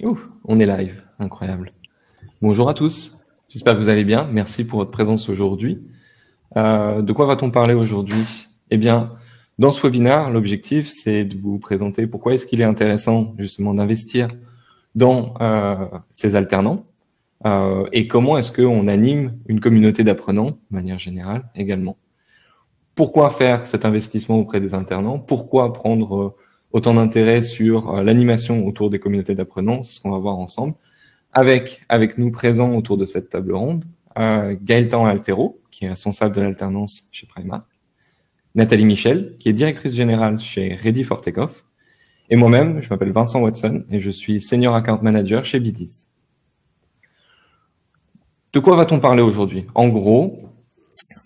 Ouh, on est live, incroyable. Bonjour à tous, j'espère que vous allez bien. Merci pour votre présence aujourd'hui. De quoi va-t-on parler aujourd'hui? Eh bien, dans ce webinaire, l'objectif, c'est de vous présenter pourquoi est-ce qu'il est intéressant justement d'investir dans ces alternants et comment est-ce qu'on anime une communauté d'apprenants de manière générale également. Pourquoi faire cet investissement auprès des alternants? Pourquoi prendre autant d'intérêt sur l'animation autour des communautés d'apprenants? C'est ce qu'on va voir ensemble. Avec nous présents autour de cette table ronde, Gaëtan Altero, qui est responsable de l'alternance chez Primark, Nathalie Michel, qui est directrice générale chez Ready for Takeoff, et moi-même, je m'appelle Vincent Watson et je suis Senior Account Manager chez Bidis. De quoi va-t-on parler aujourd'hui? En gros,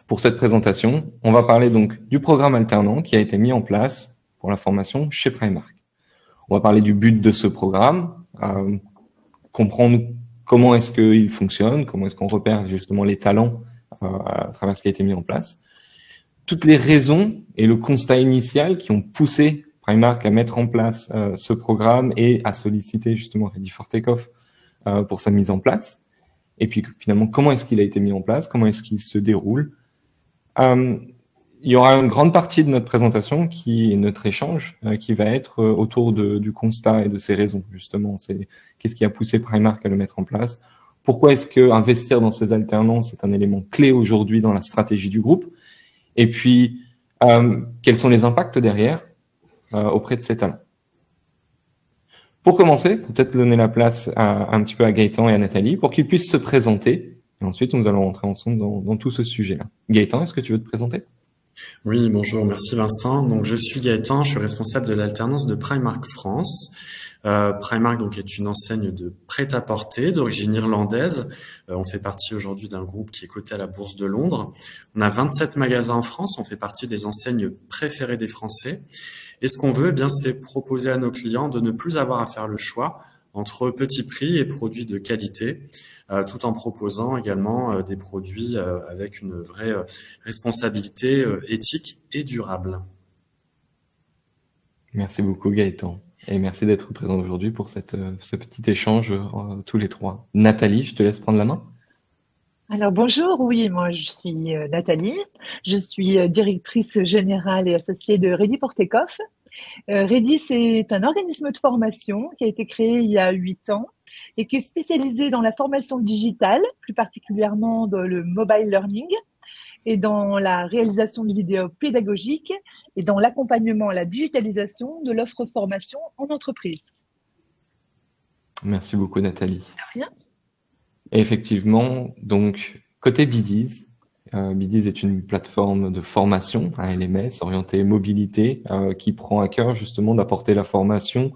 pour cette présentation, on va parler donc du programme alternant qui a été mis en place pour la formation chez Primark. On va parler du but de ce programme, comprendre comment est-ce qu'il fonctionne, comment est-ce qu'on repère justement les talents à travers ce qui a été mis en place, toutes les raisons et le constat initial qui ont poussé Primark à mettre en place ce programme et à solliciter justement Ready for Takeoff pour sa mise en place. Et puis finalement, comment est-ce qu'il a été mis en place, comment est-ce qu'il se déroule. Il y aura une grande partie de notre présentation qui est notre échange, qui va être autour du constat et de ses raisons, justement. C'est qu'est-ce qui a poussé Primark à le mettre en place? Pourquoi est-ce que investir dans ces alternances est un élément clé aujourd'hui dans la stratégie du groupe? Et puis, quels sont les impacts derrière auprès de ces talents? Pour commencer, peut-être donner la place un petit peu à Gaëtan et à Nathalie pour qu'ils puissent se présenter. Et ensuite, nous allons rentrer ensemble dans tout ce sujet-là. Gaëtan, est-ce que tu veux te présenter? Oui, bonjour, merci Vincent. Donc, je suis Gaëtan, je suis responsable de l'alternance de Primark France. Primark donc est une enseigne de prêt-à-porter d'origine irlandaise. On fait partie aujourd'hui d'un groupe qui est coté à la Bourse de Londres. On a 27 magasins en France, on fait partie des enseignes préférées des Français. Et ce qu'on veut, eh bien, c'est proposer à nos clients de ne plus avoir à faire le choix entre petits prix et produits de qualité, tout en proposant également des produits avec une vraie responsabilité éthique et durable. Merci beaucoup Gaëtan. Et merci d'être présent aujourd'hui pour ce petit échange tous les trois. Nathalie, je te laisse prendre la main. Alors bonjour, oui, moi je suis Nathalie, je suis directrice générale et associée de Ready for Takeoff. Ready, c'est un organisme de formation qui a été créé il y a 8 ans et qui est spécialisé dans la formation digitale, plus particulièrement dans le mobile learning et dans la réalisation de vidéos pédagogiques et dans l'accompagnement à la digitalisation de l'offre formation en entreprise. Merci beaucoup Nathalie. De rien. Et effectivement, donc côté Bidis, Bidis est une plateforme de formation, un LMS orienté mobilité, qui prend à cœur justement d'apporter la formation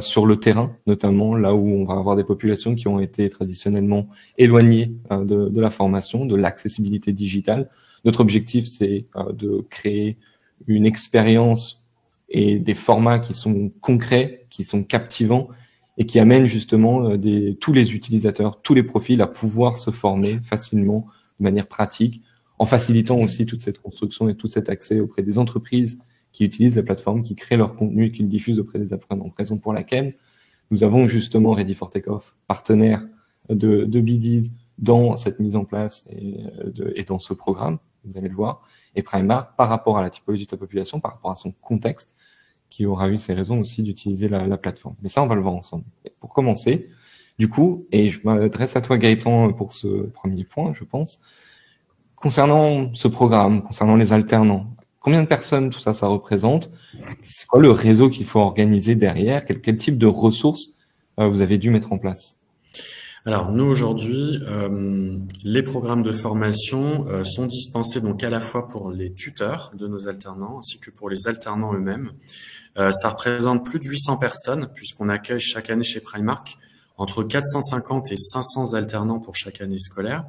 sur le terrain, notamment là où on va avoir des populations qui ont été traditionnellement éloignées de la formation, de l'accessibilité digitale. Notre objectif, c'est de créer une expérience et des formats qui sont concrets, qui sont captivants et qui amènent justement tous les utilisateurs, tous les profils à pouvoir se former facilement, de manière pratique, en facilitant aussi toute cette construction et tout cet accès auprès des entreprises qui utilisent la plateforme, qui créent leur contenu et qui le diffusent auprès des apprenants. Raison pour laquelle nous avons justement Ready for Takeoff, partenaire de Bidis dans cette mise en place et dans ce programme, vous allez le voir, et Primark par rapport à la typologie de sa population, par rapport à son contexte, qui aura eu ses raisons aussi d'utiliser la plateforme. Mais ça, on va le voir ensemble. Et pour commencer, du coup, et je m'adresse à toi Gaëtan pour ce premier point, je pense, concernant ce programme, concernant les alternants, combien de personnes tout ça représente? C'est quoi le réseau qu'il faut organiser derrière? Quel type de ressources vous avez dû mettre en place? Alors nous aujourd'hui, les programmes de formation sont dispensés donc à la fois pour les tuteurs de nos alternants ainsi que pour les alternants eux-mêmes. Ça représente plus de 800 personnes puisqu'on accueille chaque année chez Primark entre 450 et 500 alternants pour chaque année scolaire.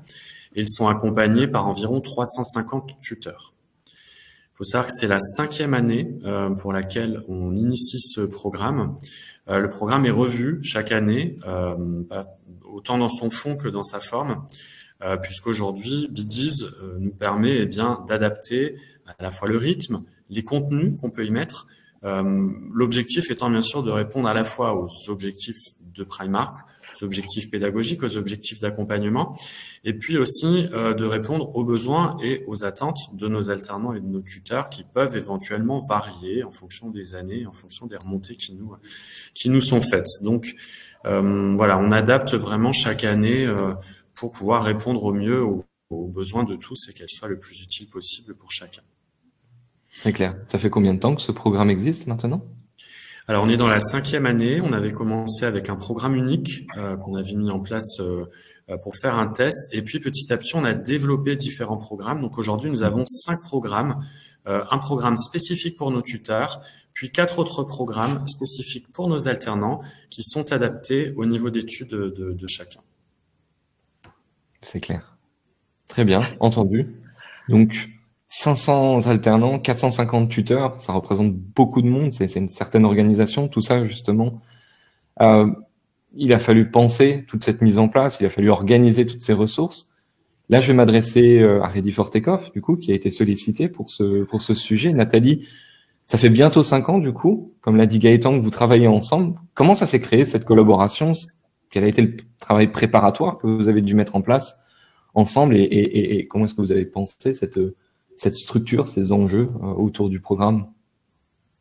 Et ils sont accompagnés par environ 350 tuteurs. Il faut savoir que c'est la 5e année pour laquelle on initie ce programme. Le programme est revu chaque année, autant dans son fond que dans sa forme, puisqu'aujourd'hui, Bidis nous permet d'adapter à la fois le rythme, les contenus qu'on peut y mettre. L'objectif étant bien sûr de répondre à la fois aux objectifs de Primark, aux objectifs pédagogiques, aux objectifs d'accompagnement, et puis aussi de répondre aux besoins et aux attentes de nos alternants et de nos tuteurs qui peuvent éventuellement varier en fonction des années, en fonction des remontées qui nous sont faites. Donc voilà, on adapte vraiment chaque année pour pouvoir répondre au mieux aux besoins de tous et qu'elle soit le plus utile possible pour chacun. C'est clair. Ça fait combien de temps que ce programme existe maintenant? Alors, on est dans la 5e année. On avait commencé avec un programme unique qu'on avait mis en place pour faire un test. Et puis, petit à petit, on a développé différents programmes. Donc, aujourd'hui, nous avons 5 programmes. Un programme spécifique pour nos tuteurs, puis 4 autres programmes spécifiques pour nos alternants qui sont adaptés au niveau d'études de chacun. C'est clair. Très bien, entendu. Donc, 500 alternants, 450 tuteurs, ça représente beaucoup de monde, c'est une certaine organisation, tout ça justement. Il a fallu penser toute cette mise en place, il a fallu organiser toutes ces ressources. Là, je vais m'adresser à Ready for Takeoff, du coup, qui a été sollicité pour ce sujet. Nathalie, ça fait bientôt 5 ans, du coup, comme l'a dit Gaëtan, que vous travaillez ensemble. Comment ça s'est créé, cette collaboration? Quel a été le travail préparatoire que vous avez dû mettre en place ensemble et comment est-ce que vous avez pensé cette structure, ces enjeux autour du programme?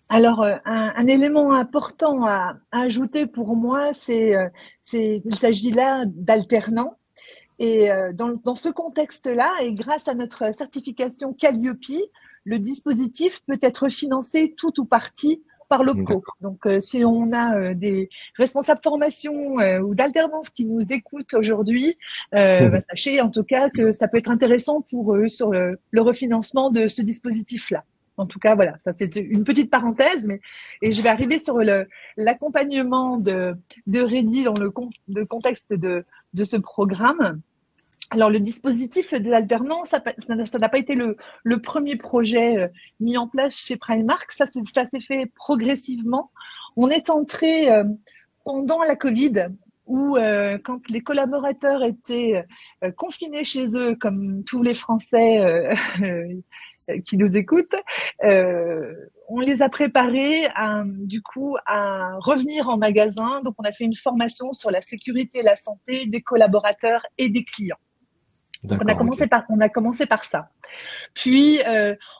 Alors, un élément important à ajouter pour moi, il s'agit là d'alternants. Et dans ce contexte-là, et grâce à notre certification Calliope, le dispositif peut être financé tout ou partie par l'OPCO. Donc, si on a des responsables formation ou d'alternance qui nous écoutent aujourd'hui, sachez en tout cas que ça peut être intéressant pour eux sur le refinancement de ce dispositif-là. En tout cas, voilà, ça c'est une petite parenthèse, et je vais arriver sur l'accompagnement de Ready dans le contexte de ce programme. Alors, le dispositif de l'alternance, ça n'a pas été le premier projet mis en place chez Primark. Ça s'est fait progressivement. On est entré pendant la Covid, où quand les collaborateurs étaient confinés chez eux, comme tous les Français qui nous écoutent, on les a préparés à revenir en magasin. Donc, on a fait une formation sur la sécurité et la santé des collaborateurs et des clients. Donc, on a commencé par ça. Puis,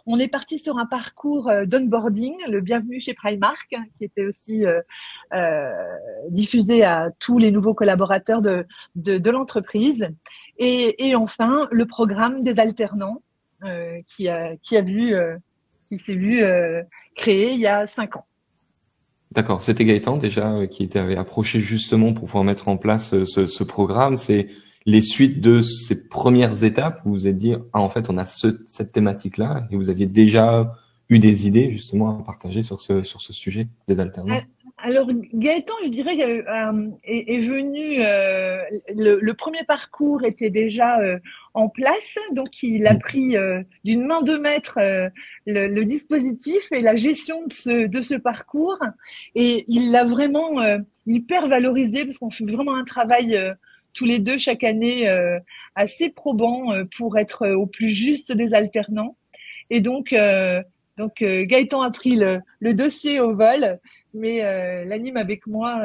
on est parti sur un parcours d'onboarding, le bienvenue chez Primark, qui était aussi diffusé à tous les nouveaux collaborateurs de l'entreprise. Et enfin, le programme des alternants, qui s'est vu créé il y a 5 ans. D'accord, c'était Gaëtan déjà qui avait approché justement pour pouvoir mettre en place ce programme. C'est les suites de ces premières étapes où vous vous êtes dit en fait on a cette thématique-là et vous aviez déjà eu des idées justement à partager sur ce sujet des alternants. Alors Gaëtan, je dirais, est venu. Le premier parcours était déjà en place, donc il a pris d'une main de maître le dispositif et la gestion de ce parcours, et il l'a vraiment hyper valorisé parce qu'on fait vraiment un travail tous les deux chaque année assez probant pour être au plus juste des alternants. Et donc Gaëtan a pris le dossier au vol, mais l'anime avec moi.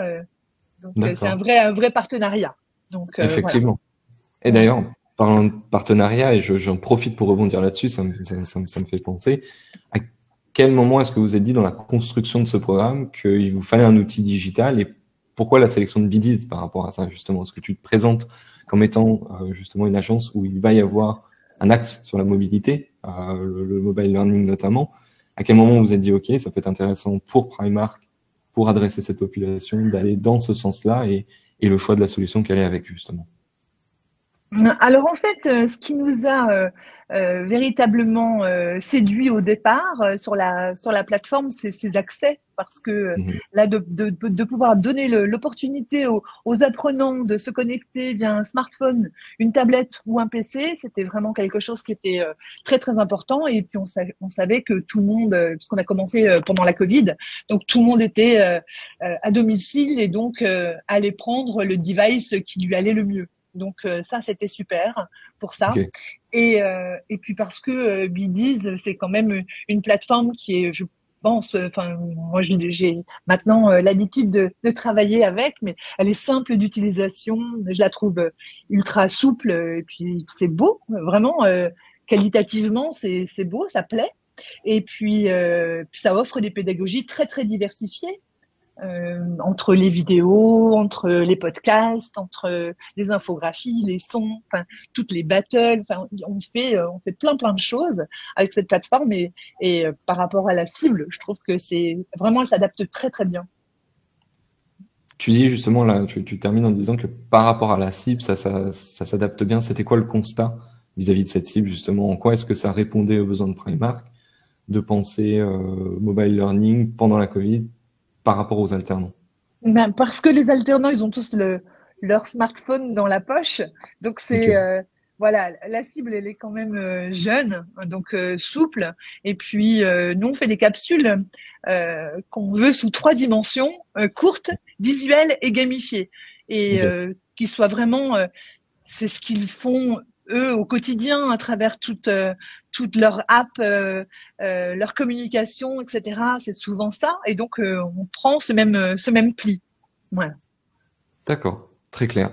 Donc c'est un vrai partenariat. Donc effectivement. Voilà. Et d'ailleurs, parlant de partenariat, et j'en profite pour rebondir là-dessus, ça me fait penser. À quel moment est-ce que vous êtes dit dans la construction de ce programme qu'il vous fallait un outil digital, et pourquoi la sélection de Biddies par rapport à ça justement? Est-ce que tu te présentes comme étant justement une agence où il va y avoir un axe sur la mobilité, le mobile learning notamment? À quel moment vous vous êtes dit, OK, ça peut être intéressant pour Primark, pour adresser cette population, d'aller dans ce sens-là, et le choix de la solution qu'elle est avec, justement? Alors en fait, ce qui nous a véritablement séduit au départ sur la plateforme, c'est ces accès, parce que là de pouvoir donner l'opportunité aux apprenants de se connecter via un smartphone, une tablette ou un PC, c'était vraiment quelque chose qui était très très important. Et puis on savait que tout le monde, puisqu'on a commencé pendant la Covid, donc tout le monde était à domicile et donc allait prendre le device qui lui allait le mieux. Donc ça, c'était super pour ça. Okay. Et puis parce que Biddies, c'est quand même une plateforme qui est, enfin, moi, j'ai maintenant l'habitude de travailler avec, mais elle est simple d'utilisation. Je la trouve ultra souple et puis c'est beau, vraiment qualitativement, c'est beau, ça plaît. Et puis ça offre des pédagogies très très diversifiées. Entre les vidéos, entre les podcasts, entre les infographies, les sons, enfin toutes les battles, enfin on fait plein de choses avec cette plateforme et par rapport à la cible, je trouve que c'est vraiment elle s'adapte très très bien. Tu dis justement là, tu termines en disant que par rapport à la cible, ça s'adapte bien. C'était quoi le constat vis-à-vis de cette cible justement? En quoi est-ce que ça répondait aux besoins de Primark de penser mobile learning pendant la Covid par rapport aux alternants? Ben, parce que les alternants, ils ont tous leur smartphone dans la poche. Donc, Ok, voilà, la cible, elle est quand même jeune, donc souple. Et puis, nous, on fait des capsules qu'on veut sous 3 dimensions, courtes, visuelles et gamifiées. Et ok, qui soient vraiment, c'est ce qu'ils font eux au quotidien à travers toute leur app, leur communication, etc. C'est souvent ça. Et donc on prend ce même pli. Voilà. d'accord, très clair.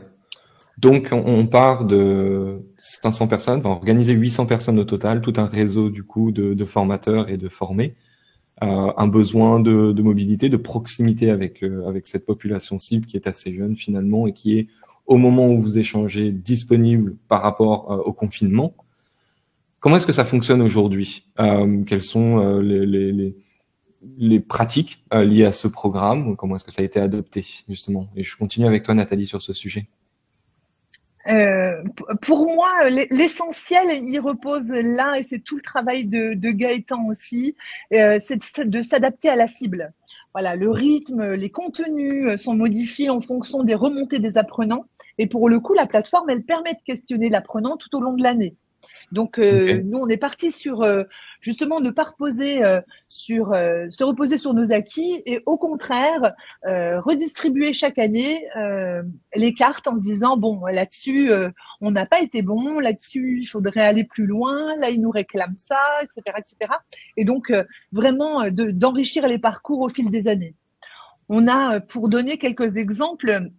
Donc on part de 500 personnes, on va organiser 800 personnes au total, tout un réseau du coup de formateurs et de formés. Un besoin de mobilité, de proximité avec cette population cible qui est assez jeune finalement et qui est au moment où vous échangez disponible par rapport au confinement. Comment est-ce que ça fonctionne aujourd'hui? Quelles sont les pratiques liées à ce programme? Comment est-ce que ça a été adopté justement? Et je continue avec toi Nathalie sur ce sujet. Pour moi, l'essentiel, il repose là, et c'est tout le travail de Gaëtan aussi, c'est de s'adapter à la cible. Voilà, le rythme, les contenus sont modifiés en fonction des remontées des apprenants. Et pour le coup, la plateforme, elle permet de questionner l'apprenant tout au long de l'année. Donc Ok. nous, on est parti sur justement ne pas reposer se reposer sur nos acquis et au contraire redistribuer chaque année les cartes en se disant bon là-dessus on n'a pas été bon, là-dessus il faudrait aller plus loin, là ils nous réclament ça, etc., etc. Et donc vraiment d'enrichir les parcours au fil des années. On a pour donner quelques exemples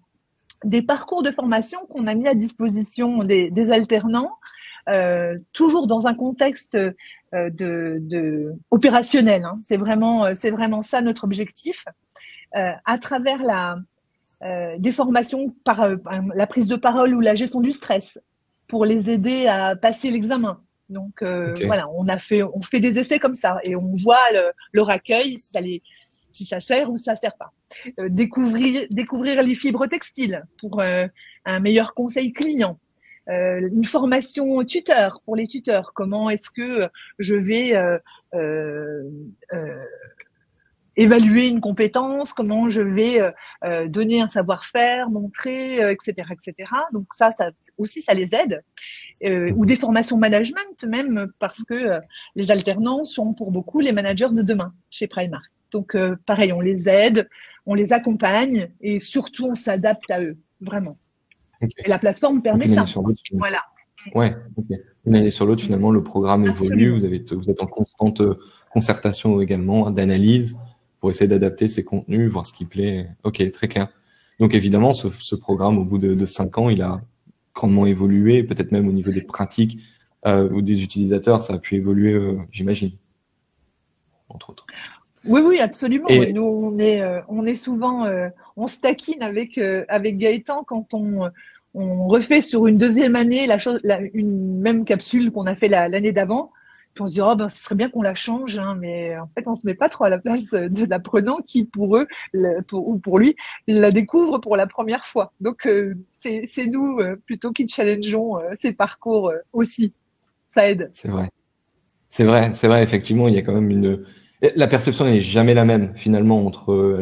des parcours de formation qu'on a mis à disposition des alternants toujours dans un contexte opérationnel. Hein. C'est vraiment ça notre objectif. À travers des formations par la prise de parole ou la gestion du stress pour les aider à passer l'examen. Donc Ok. voilà, on fait des essais comme ça et on voit leur accueil si ça sert ou ça sert pas. Découvrir les fibres textiles pour un meilleur conseil client. Une formation tuteur pour les tuteurs. Comment est-ce que je vais euh, euh, évaluer une compétence, comment je vais donner un savoir-faire, montrer, etc., etc. Donc ça aussi, ça les aide. Ou des formations management même, parce que les alternants sont pour beaucoup les managers de demain chez Primark. Donc pareil, on les aide, on les accompagne et surtout on s'adapte à eux, vraiment. Ok. Et la plateforme Donc permet une année ça. sur l'autre. Voilà. Ouais, ok. Une année sur l'autre, finalement, le programme évolue. Absolument. Vous êtes en constante concertation également, hein, d'analyse pour essayer d'adapter ces contenus, voir ce qui plaît. Ok, très clair. Donc évidemment, ce programme, au bout de 5 ans, il a grandement évolué, peut-être même au niveau des pratiques ou des utilisateurs, ça a pu évoluer, j'imagine, entre autres. Oui, oui, absolument. Et Nous, on est souvent, on se taquine avec Gaëtan quand on refait sur une deuxième année une même capsule qu'on a fait l'année d'avant. Puis on se dit, oh ben, ce serait bien qu'on la change, hein, mais en fait, on se met pas trop à la place de l'apprenant qui, pour eux, ou pour lui, la découvre pour la première fois. Donc, c'est nous plutôt qui challengeons ces parcours aussi. Ça aide. c'est vrai. C'est vrai, effectivement, il y a quand même la perception n'est jamais la même finalement entre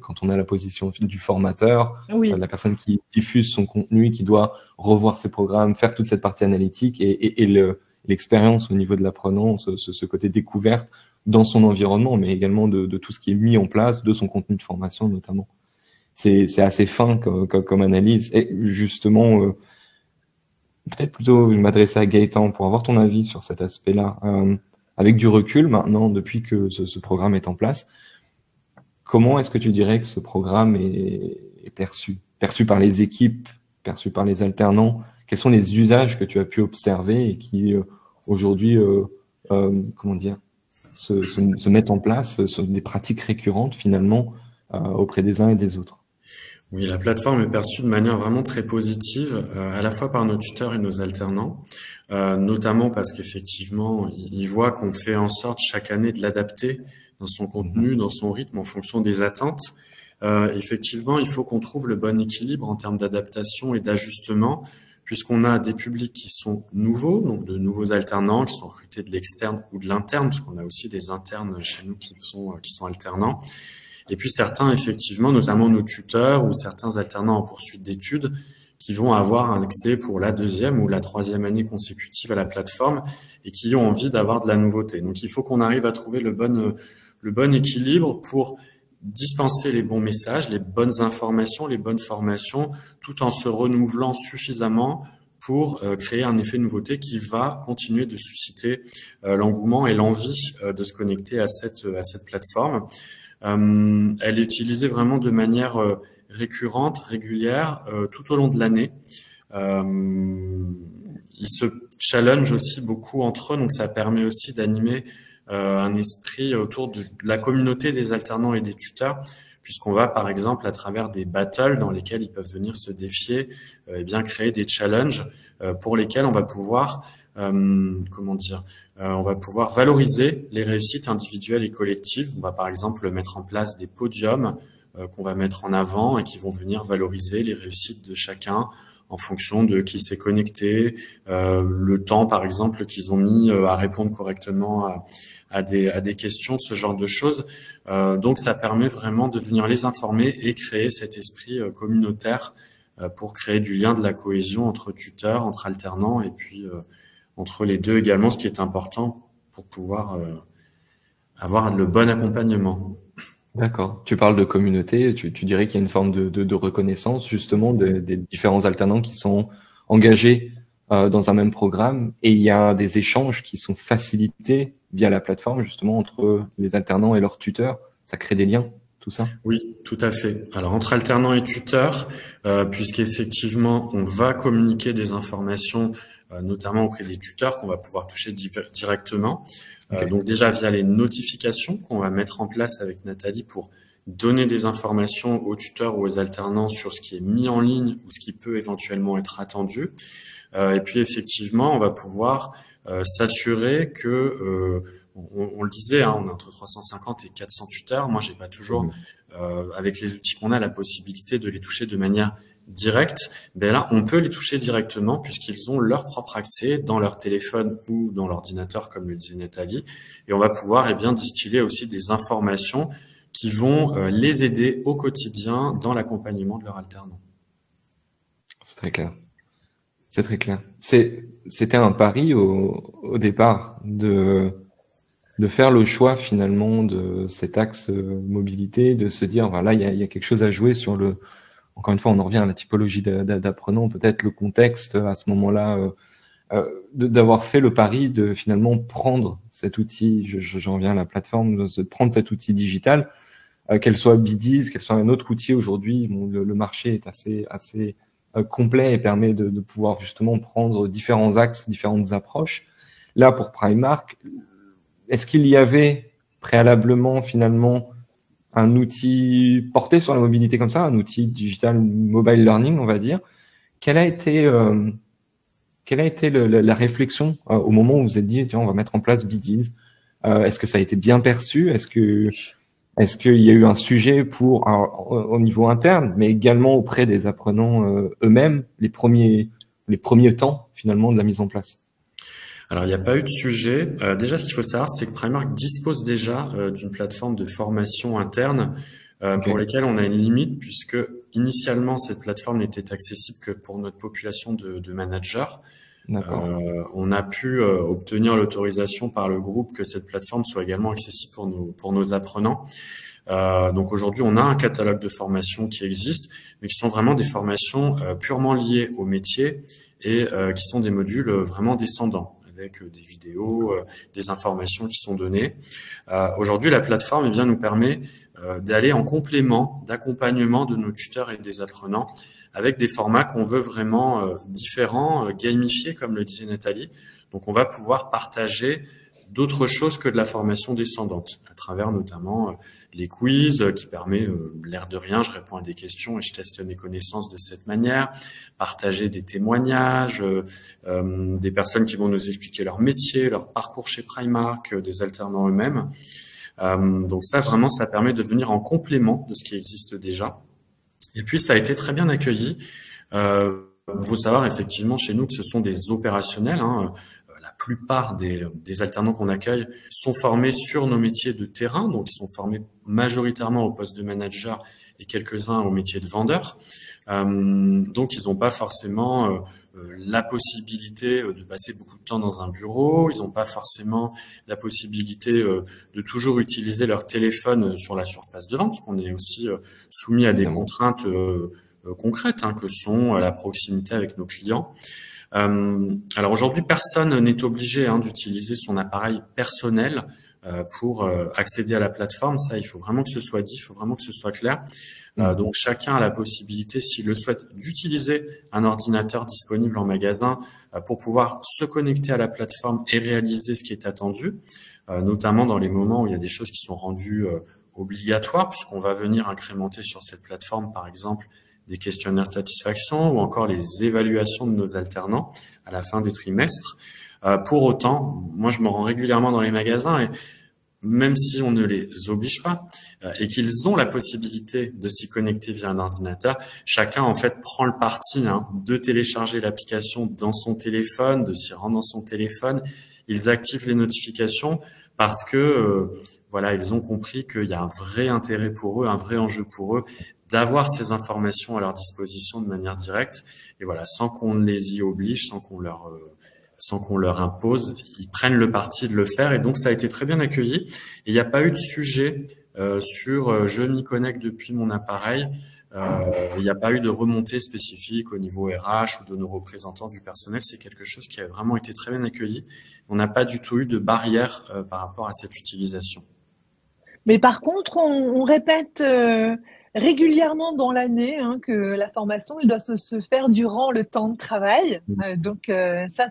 quand on a la position du formateur, Oui. la personne qui diffuse son contenu, qui doit revoir ses programmes, faire toute cette partie analytique et l'expérience au niveau de l'apprenant, ce côté découverte dans son environnement, mais également de tout ce qui est mis en place, de son contenu de formation notamment. C'est assez fin comme analyse. Et justement, peut-être plutôt je m'adresser à Gaëtan pour avoir ton avis sur cet aspect-là. avec du recul maintenant, depuis que ce programme est en place, comment est-ce que tu dirais que ce programme est perçu? Perçu par les équipes, perçu par les alternants? Quels sont les usages que tu as pu observer et qui aujourd'hui, comment dire, se mettent en place, sont des pratiques récurrentes finalement auprès des uns et des autres? Oui, la plateforme est perçue de manière vraiment très positive, à la fois par nos tuteurs et nos alternants, notamment parce qu'effectivement, ils voient qu'on fait en sorte chaque année de l'adapter dans son contenu, dans son rythme, en fonction des attentes. Effectivement, il faut qu'on trouve le bon équilibre en termes d'adaptation et d'ajustement, puisqu'on a des publics qui sont nouveaux, donc de nouveaux alternants qui sont recrutés de l'externe ou de l'interne, parce qu'on a aussi des internes chez nous qui sont alternants. Et puis certains, effectivement, notamment nos tuteurs ou certains alternants en poursuite d'études, qui vont avoir un accès pour la 2e ou la 3e année consécutive à la plateforme et qui ont envie d'avoir de la nouveauté. Donc il faut qu'on arrive à trouver le bon équilibre pour dispenser les bons messages, les bonnes informations, les bonnes formations, tout en se renouvelant suffisamment pour créer un effet nouveauté qui va continuer de susciter l'engouement et l'envie de se connecter à cette plateforme. Elle est utilisée vraiment de manière récurrente, régulière, tout au long de l'année. Ils se challengent aussi beaucoup entre eux, donc ça permet aussi d'animer un esprit autour de la communauté des alternants et des tuteurs, puisqu'on va par exemple à travers des battles dans lesquels ils peuvent venir se défier, et bien créer des challenges pour lesquels on va pouvoir on va pouvoir valoriser les réussites individuelles et collectives. On va par exemple mettre en place des podiums qu'on va mettre en avant et qui vont venir valoriser les réussites de chacun en fonction de qui s'est connecté, le temps par exemple qu'ils ont mis à répondre correctement à des questions, ce genre de choses. Donc ça permet vraiment de venir les informer et créer cet esprit communautaire pour créer du lien, de la cohésion entre tuteurs, entre alternants et puis entre les deux également, ce qui est important pour pouvoir avoir le bon accompagnement. D'accord. Tu parles de communauté, tu dirais qu'il y a une forme de reconnaissance justement des différents alternants qui sont engagés dans un même programme, et il y a des échanges qui sont facilités via la plateforme justement entre les alternants et leurs tuteurs. Ça crée des liens, tout ça? Oui, tout à fait. Alors entre alternants et tuteurs, puisqu'effectivement on va communiquer des informations notamment auprès des tuteurs qu'on va pouvoir toucher directement. Okay. Donc déjà via les notifications qu'on va mettre en place avec Nathalie pour donner des informations aux tuteurs ou aux alternants sur ce qui est mis en ligne ou ce qui peut éventuellement être attendu. Et puis effectivement, on va pouvoir s'assurer que, on le disait, hein, on a entre 350 et 400 tuteurs. Moi, j'ai pas toujours, avec les outils qu'on a, la possibilité de les toucher de manière direct, ben là, on peut les toucher directement puisqu'ils ont leur propre accès dans leur téléphone ou dans l'ordinateur, comme le disait Nathalie, et on va pouvoir distiller aussi des informations qui vont les aider au quotidien dans l'accompagnement de leur alternant. C'est très clair. C'est très clair. C'était un pari au départ de faire le choix finalement de cet axe mobilité, de se dire voilà, il y a quelque chose à jouer sur le. Encore une fois, on en revient à la typologie d'apprenant, peut-être le contexte à ce moment-là, d'avoir fait le pari de finalement prendre cet outil, j'en reviens à la plateforme, de prendre cet outil digital, qu'elle soit Biddies, qu'elle soit un autre outil aujourd'hui. Bon, le marché est assez complet et permet de pouvoir justement prendre différents axes, différentes approches. Là, pour Primark, est-ce qu'il y avait préalablement finalement un outil porté sur la mobilité comme ça, un outil digital mobile learning, on va dire? Quelle a été la réflexion au moment où vous vous êtes dit tiens, on va mettre en place Biddies? Est-ce que ça a été bien perçu? Est-ce qu'il y a eu un sujet au niveau interne, mais également auprès des apprenants eux-mêmes, les premiers temps finalement de la mise en place? Alors, il n'y a pas eu de sujet. Déjà, ce qu'il faut savoir, c'est que Primark dispose déjà d'une plateforme de formation interne pour lesquelles on a une limite, puisque initialement, cette plateforme n'était accessible que pour notre population de managers. On a pu obtenir l'autorisation par le groupe que cette plateforme soit également accessible pour nos apprenants. Donc aujourd'hui, on a un catalogue de formations qui existe, mais qui sont vraiment des formations purement liées au métier et qui sont des modules vraiment descendants, avec des vidéos, des informations qui sont données. Aujourd'hui, la plateforme nous permet d'aller en complément d'accompagnement de nos tuteurs et des apprenants avec des formats qu'on veut vraiment différents, gamifiés, comme le disait Nathalie. Donc, on va pouvoir partager d'autres choses que de la formation descendante, à travers notamment les quiz qui permet, l'air de rien, je réponds à des questions et je teste mes connaissances de cette manière, partager des témoignages, des personnes qui vont nous expliquer leur métier, leur parcours chez Primark, des alternants eux-mêmes. Donc ça, vraiment, ça permet de venir en complément de ce qui existe déjà. Et puis, ça a été très bien accueilli. Faut savoir effectivement chez nous que ce sont des opérationnels. La plupart des alternants qu'on accueille sont formés sur nos métiers de terrain, donc ils sont formés majoritairement au poste de manager et quelques-uns au métier de vendeur. Donc ils n'ont pas forcément la possibilité de passer beaucoup de temps dans un bureau, ils n'ont pas forcément la possibilité de toujours utiliser leur téléphone sur la surface de vente, parce qu'on est aussi soumis à des contraintes concrètes que sont la proximité avec nos clients. Alors aujourd'hui, personne n'est obligé d'utiliser son appareil personnel pour accéder à la plateforme. Ça, il faut vraiment que ce soit dit, il faut vraiment que ce soit clair. Donc chacun a la possibilité, s'il le souhaite, d'utiliser un ordinateur disponible en magasin pour pouvoir se connecter à la plateforme et réaliser ce qui est attendu, notamment dans les moments où il y a des choses qui sont rendues obligatoires, puisqu'on va venir incrémenter sur cette plateforme, par exemple, des questionnaires de satisfaction ou encore les évaluations de nos alternants à la fin des trimestres. Pour autant, moi, je me rends régulièrement dans les magasins et même si on ne les oblige pas et qu'ils ont la possibilité de s'y connecter via un ordinateur, chacun en fait prend le parti de télécharger l'application dans son téléphone, de s'y rendre dans son téléphone. Ils activent les notifications parce que voilà, ils ont compris qu'il y a un vrai intérêt pour eux, un vrai enjeu pour eux d'avoir ces informations à leur disposition de manière directe. Et voilà, sans qu'on les y oblige, sans qu'on leur impose, ils prennent le parti de le faire. Et donc, ça a été très bien accueilli. Et il n'y a pas eu de sujet sur je m'y connecte depuis mon appareil. Il n'y a pas eu de remontée spécifique au niveau RH ou de nos représentants du personnel. C'est quelque chose qui a vraiment été très bien accueilli. On n'a pas du tout eu de barrière par rapport à cette utilisation. Mais par contre, on répète régulièrement dans l'année que la formation elle doit se faire durant le temps de travail. Donc ça,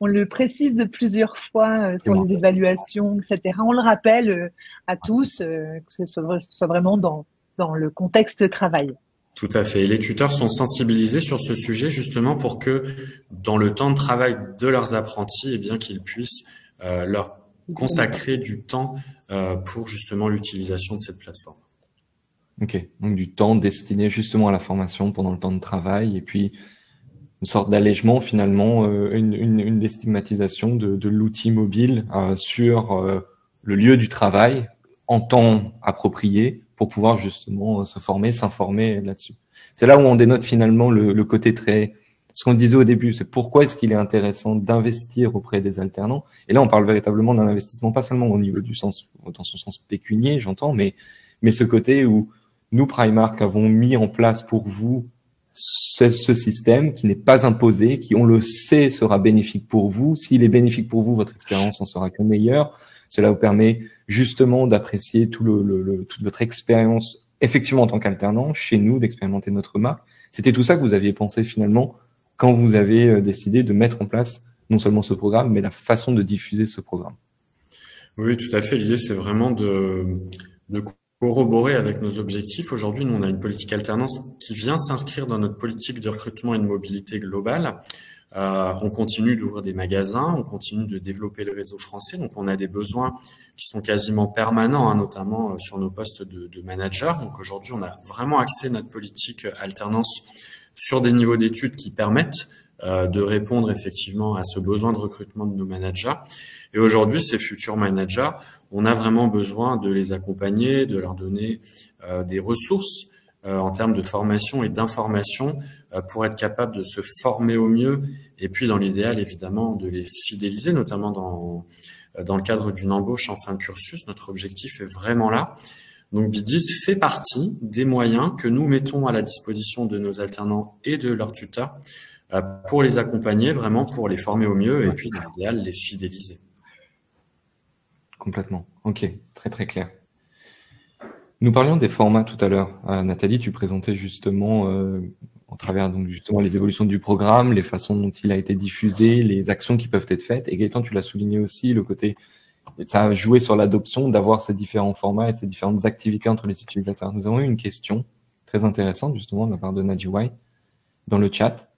on le précise plusieurs fois sur les évaluations, etc. On le rappelle à tous que ce soit vraiment dans le contexte travail. Tout à fait. Et les tuteurs sont sensibilisés sur ce sujet justement pour que dans le temps de travail de leurs apprentis, eh bien qu'ils puissent leur consacrer du temps pour justement l'utilisation de cette plateforme. Ok, donc du temps destiné justement à la formation pendant le temps de travail et puis une sorte d'allègement finalement, une déstigmatisation de l'outil mobile sur le lieu du travail en temps approprié pour pouvoir justement se former, s'informer là-dessus. C'est là où on dénote finalement le côté ce qu'on disait au début, c'est pourquoi est-ce qu'il est intéressant d'investir auprès des alternants. Et là, on parle véritablement d'un investissement, pas seulement au niveau du sens, dans son sens pécunier, j'entends, mais ce côté où nous, Primark, avons mis en place pour vous ce système qui n'est pas imposé, qui, on le sait, sera bénéfique pour vous. S'il est bénéfique pour vous, votre expérience en sera que meilleure. Cela vous permet justement d'apprécier toute votre expérience, effectivement, en tant qu'alternant, chez nous, d'expérimenter notre marque. C'était tout ça que vous aviez pensé finalement quand vous avez décidé de mettre en place non seulement ce programme, mais la façon de diffuser ce programme. Oui, tout à fait. L'idée, c'est vraiment de corroborer avec nos objectifs. Aujourd'hui, nous, on a une politique alternance qui vient s'inscrire dans notre politique de recrutement et de mobilité globale. On continue d'ouvrir des magasins, on continue de développer le réseau français. Donc, on a des besoins qui sont quasiment permanents, notamment sur nos postes de manager. Donc, aujourd'hui, on a vraiment axé notre politique alternance sur des niveaux d'études qui permettent de répondre effectivement à ce besoin de recrutement de nos managers. Et aujourd'hui, ces futurs managers, on a vraiment besoin de les accompagner, de leur donner des ressources en termes de formation et d'information pour être capable de se former au mieux et puis dans l'idéal, évidemment, de les fidéliser, notamment dans le cadre d'une embauche en fin de cursus. Notre objectif est vraiment là. Donc, BDiz fait partie des moyens que nous mettons à la disposition de nos alternants et de leurs tuteurs pour les accompagner, vraiment pour les former au mieux et puis dans l'idéal, les fidéliser. Complètement. Ok, très très clair. Nous parlions des formats tout à l'heure. Nathalie, tu présentais justement, en travers donc justement les évolutions du programme, les façons dont il a été diffusé, les actions qui peuvent être faites. Et Gaëtan, tu l'as souligné aussi, le côté, ça a joué sur l'adoption d'avoir ces différents formats et ces différentes activités entre les utilisateurs. Nous avons eu une question très intéressante justement de la part de Najiwai dans le chat.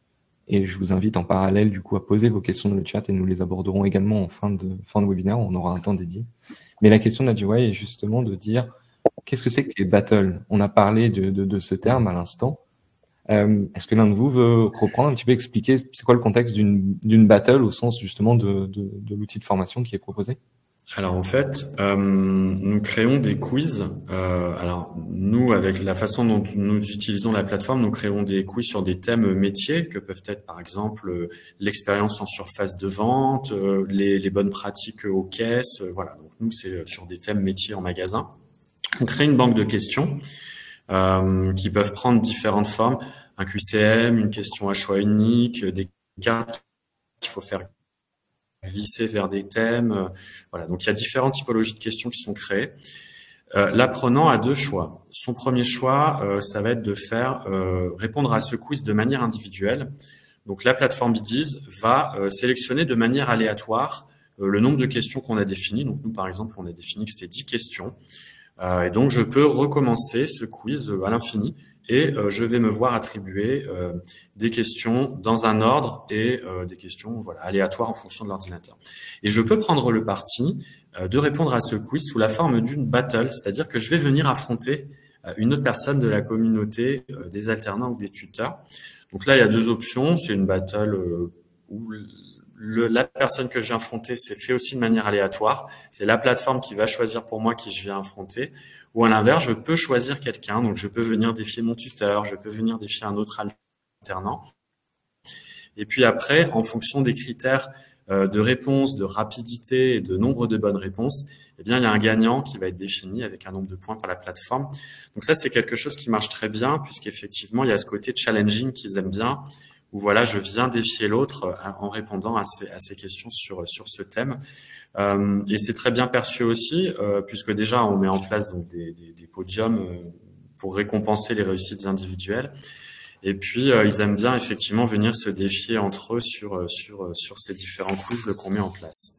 Et je vous invite en parallèle du coup à poser vos questions dans le chat et nous les aborderons également en fin de webinaire. On aura un temps dédié. Mais la question de Najiwai est justement de dire qu'est-ce que c'est que les battles? On a parlé de ce terme à l'instant. Est-ce que l'un de vous veut reprendre un petit peu, expliquer c'est quoi le contexte d'une battle au sens justement de l'outil de formation qui est proposé? Alors en fait, nous créons des quiz. Alors nous, avec la façon dont nous utilisons la plateforme, nous créons des quiz sur des thèmes métiers que peuvent être par exemple l'expérience en surface de vente, les bonnes pratiques aux caisses. Voilà. Donc nous, c'est sur des thèmes métiers en magasin. On crée une banque de questions qui peuvent prendre différentes formes. Un QCM, une question à choix unique, des cartes qu'il faut faire glisser vers des thèmes. Voilà. Donc, il y a différentes typologies de questions qui sont créées. L'apprenant a deux choix. Son premier choix, ça va être de faire répondre à ce quiz de manière individuelle. Donc, la plateforme Biddies va sélectionner de manière aléatoire le nombre de questions qu'on a définies. Donc, nous, par exemple, on a défini que c'était 10 questions. Et donc, je peux recommencer ce quiz à l'infini et je vais me voir attribuer des questions dans un ordre et des questions aléatoires en fonction de l'ordinateur. Et je peux prendre le parti de répondre à ce quiz sous la forme d'une battle, c'est-à-dire que je vais venir affronter une autre personne de la communauté des alternants ou des tuteurs. Donc là, il y a deux options. C'est une battle où la personne que je viens affronter, c'est fait aussi de manière aléatoire. C'est la plateforme qui va choisir pour moi qui je viens affronter. Ou à l'inverse, je peux choisir quelqu'un. Donc, je peux venir défier mon tuteur, je peux venir défier un autre alternant. Et puis après, en fonction des critères de réponse, de rapidité et de nombre de bonnes réponses, eh bien, il y a un gagnant qui va être défini avec un nombre de points par la plateforme. Donc ça, c'est quelque chose qui marche très bien puisqu'effectivement, il y a ce côté challenging qu'ils aiment bien, où voilà, je viens défier l'autre en répondant à ces questions sur ce thème. Et c'est très bien perçu aussi, puisque déjà on met en place donc des podiums pour récompenser les réussites individuelles. Et puis ils aiment bien effectivement venir se défier entre eux sur ces différents quiz qu'on met en place.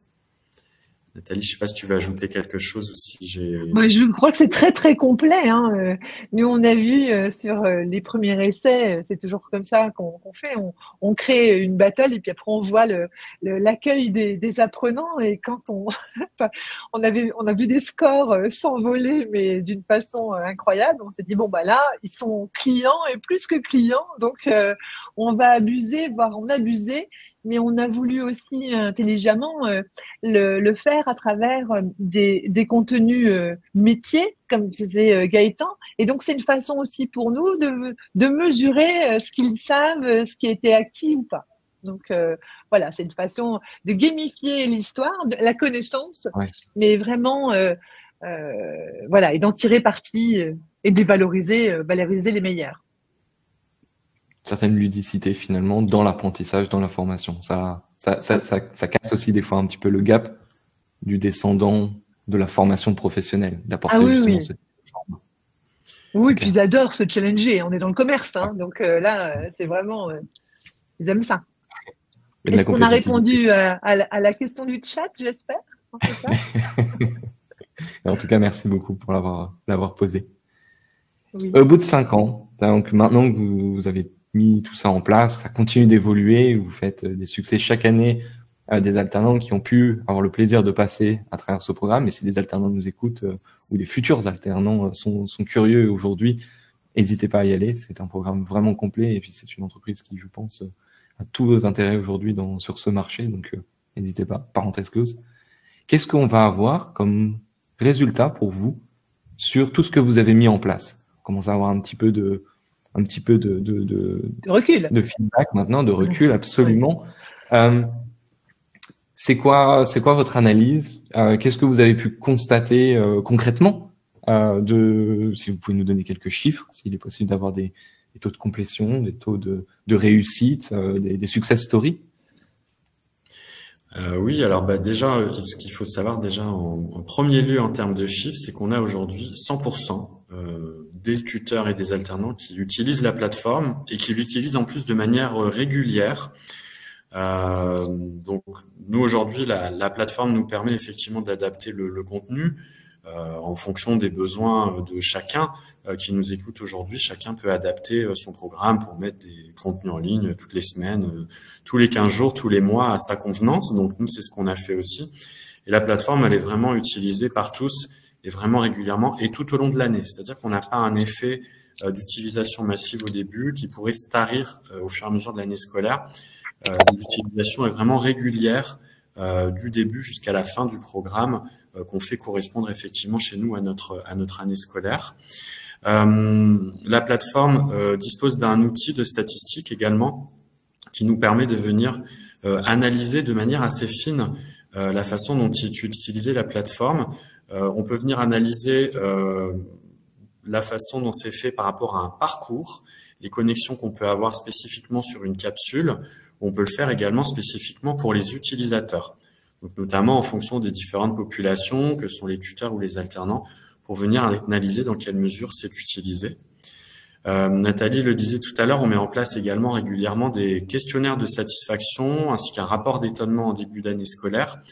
Nathalie, je sais pas si tu veux ajouter quelque chose ou si j'ai... Moi, je crois que c'est très très complet, hein. Nous, on a vu sur les premiers essais, c'est toujours comme ça qu'on fait. On crée une battle et puis après on voit l'accueil des apprenants. Et quand on a vu des scores s'envoler, mais d'une façon incroyable, on s'est dit bon bah là, ils sont clients et plus que clients, donc on va abuser, voire en abuser. Mais on a voulu aussi intelligemment le faire à travers des contenus métiers, comme disait Gaëtan. Et donc, c'est une façon aussi pour nous de mesurer ce qu'ils savent, ce qui a été acquis ou pas. Donc, voilà, c'est une façon de gamifier l'histoire, de la connaissance, mais vraiment, voilà, et d'en tirer parti et de valoriser les meilleurs. Certaine ludicité finalement dans l'apprentissage, dans la formation. Ça casse aussi des fois un petit peu le gap du descendant de la formation professionnelle, d'apporter justement ce format. Oui, puis ils adorent se challenger. On est dans le commerce, hein, donc là, c'est vraiment, ils aiment ça. Est-ce qu'on a répondu à la question du chat, j'espère? En tout cas, merci beaucoup pour l'avoir posé. Oui. Au bout de 5 ans, donc maintenant que vous avez mis tout ça en place, ça continue d'évoluer, vous faites des succès chaque année, des alternants qui ont pu avoir le plaisir de passer à travers ce programme. Et si des alternants nous écoutent ou des futurs alternants sont curieux aujourd'hui, n'hésitez pas à y aller. C'est un programme vraiment complet et puis c'est une entreprise qui, je pense, a tous vos intérêts aujourd'hui sur ce marché. Donc, n'hésitez pas. Parenthèse close. Qu'est-ce qu'on va avoir comme résultat pour vous sur tout ce que vous avez mis en place? On commence à avoir un petit peu de recul, de feedback maintenant, de recul, absolument. C'est quoi votre analyse? Qu'est-ce que vous avez pu constater concrètement? Si vous pouvez nous donner quelques chiffres, s'il est possible d'avoir des taux de complétion, des taux de réussite, des success stories? Oui, alors déjà, ce qu'il faut savoir déjà en premier lieu en termes de chiffres, c'est qu'on a aujourd'hui 100% des tuteurs et des alternants qui utilisent la plateforme et qui l'utilisent en plus de manière régulière. Donc nous aujourd'hui, la plateforme nous permet effectivement d'adapter le contenu en fonction des besoins de chacun qui nous écoute aujourd'hui. Chacun peut adapter son programme pour mettre des contenus en ligne toutes les semaines, tous les 15 jours, tous les mois à sa convenance. Donc nous, c'est ce qu'on a fait aussi. Et la plateforme, elle est vraiment utilisée par tous et vraiment régulièrement et tout au long de l'année. C'est-à-dire qu'on n'a pas un effet d'utilisation massive au début qui pourrait se tarir au fur et à mesure de l'année scolaire. L'utilisation est vraiment régulière du début jusqu'à la fin du programme qu'on fait correspondre effectivement chez nous à notre année scolaire. La plateforme dispose d'un outil de statistique également qui nous permet de venir analyser de manière assez fine la façon dont tu utilisais la plateforme. On peut venir analyser la façon dont c'est fait par rapport à un parcours, les connexions qu'on peut avoir spécifiquement sur une capsule. On peut le faire également spécifiquement pour les utilisateurs, donc notamment en fonction des différentes populations que sont les tuteurs ou les alternants, pour venir analyser dans quelle mesure c'est utilisé. Nathalie le disait tout à l'heure, on met en place également régulièrement des questionnaires de satisfaction ainsi qu'un rapport d'étonnement en début d'année scolaire,